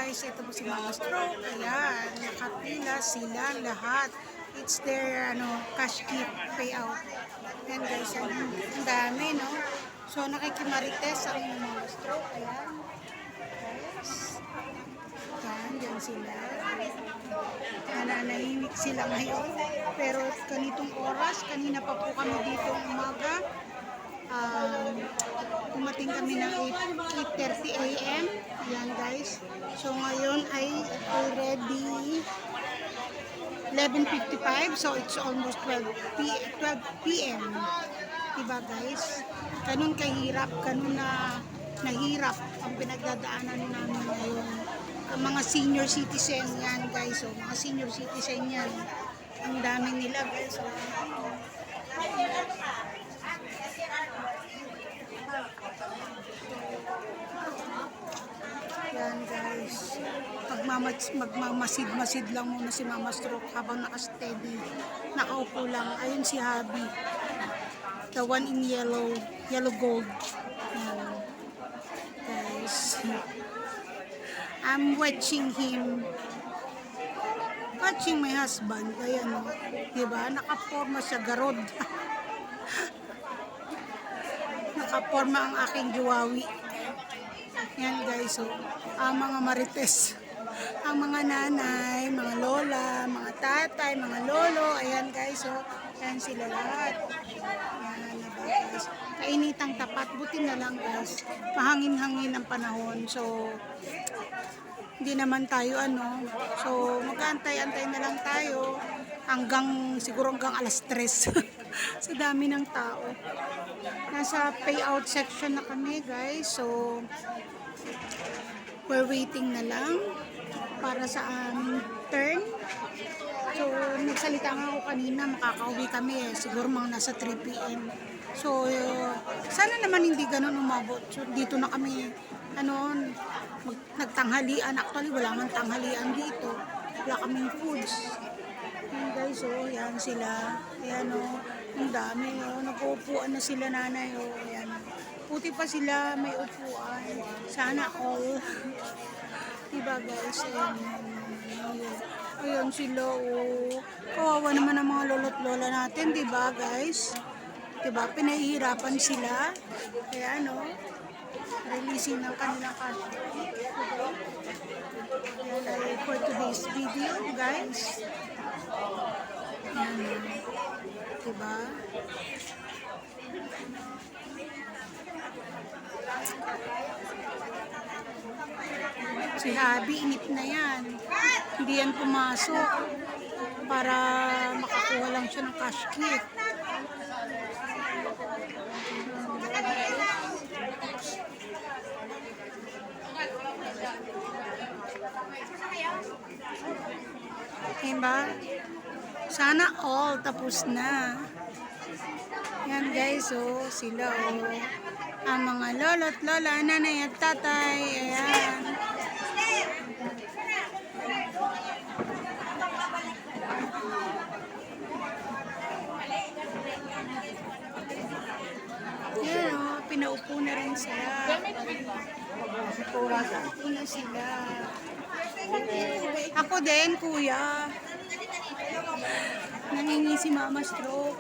guys, ito po si Mama Stroke. Ayan, nakapila sila lahat. It's their cash gift payout. Ayan guys, ang dami, no? So nakikimarites ang Mama Stroke. Ayan guys. Ayan, dyan sila. Nananahimik sila ngayon. Pero ganitong oras, kanina pa po kami dito umaga. Dumating kami ng 8:30 AM. Ayan guys. So ngayon ay already 11:55. So it's almost 12 PM. Diba guys? Ganun kahirap, ganun na nahirap ang pinagdadaanan namin ngayon. Ang mga senior citizen yan guys. So mga senior citizen yan. Ang dami nila guys. So, yan guys, magmamasid-masid lang muna si Mama Stroke habang naka-steady, nakaupo lang. Ayun si Habi, the one in yellow gold. Guys, I'm watching my husband. Ayan o, diba, nakaporma siya, garod. Nakaporma ang aking juwawi. Yan guys, so, ang mga marites, ang mga nanay, mga lola, mga tatay, mga lolo, ayan guys, so, ayan sila lahat. Ayan na ba guys, kainitang tapat, buti na lang guys, mahangin-hangin ang panahon, so, hindi naman tayo so, mag-antay-antay na lang tayo, siguro hanggang alas 3, sa dami ng tao. Nasa payout section na kami guys, so we're waiting na lang para sa aming turn. So nagsalita nga ako kanina, makakauwi kami siguro mga nasa 3 PM. So sana naman hindi ganun umabot. So dito na kami nagtanghalian. Actually wala man tanghalian dito, wala kaming foods. Ayan guys, oh, yan sila. Ayan ang dami, nag-uupuan na sila nanay, ayan. Puti pa sila, may upuan. Sana all. Diba guys, ayan sila, kawawa naman ang mga lolo't lola natin, diba guys? Diba, pinahihirapan sila. Ayan releasing ng kanilang cash. Ayan, for today's video guys. Ayan, diba? Si Habi, inip na yan. Hindi yan pumasok para makakuha lang siya ng cash kit. Diba? Sana all tapos na. Yan guys, sila ang mga lolo't lola, nanay at tatay. Ayan. Yan pinaupo na rin sila. Pinaupo na sila. Ako din, kuya. Nangingi si Mama Stroke.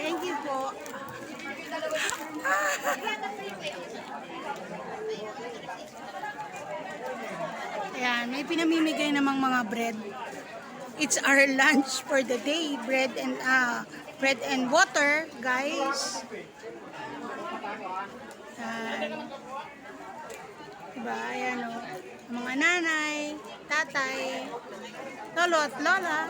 Thank you po. Ayan, may pinamimigay namang mga bread. It's our lunch for the day. Bread and water, guys. Diba, ayan mga nanay, tatay, lolo at lola.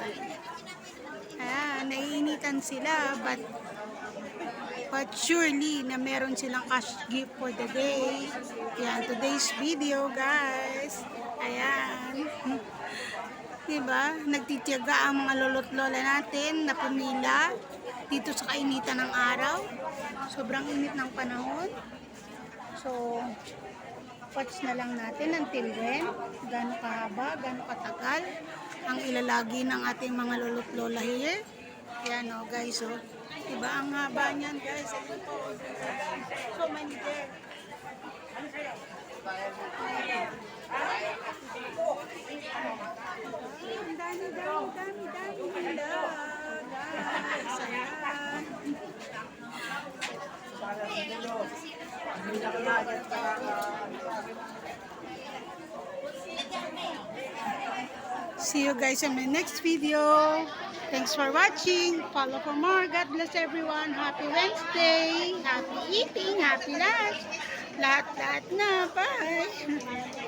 Ayan, naiinitan sila, but surely na meron silang cash gift for the day. Ayan, today's video guys. Ayan. Diba, nagtitiyaga ang mga lolo't lola natin na pumila dito sa kainitan ng araw. Sobrang init ng panahon. So, watch na lang natin until when, gaano kahaba, gaano katagal ang ilalagi ng ating mga lolo't lola here. Yan guys, diba ang haba niyan guys. So many there. See you guys in my next video. Thanks for watching. Follow for more. God bless everyone. Happy Wednesday. Happy eating. Happy lunch. Lahat-lahat na. Bye.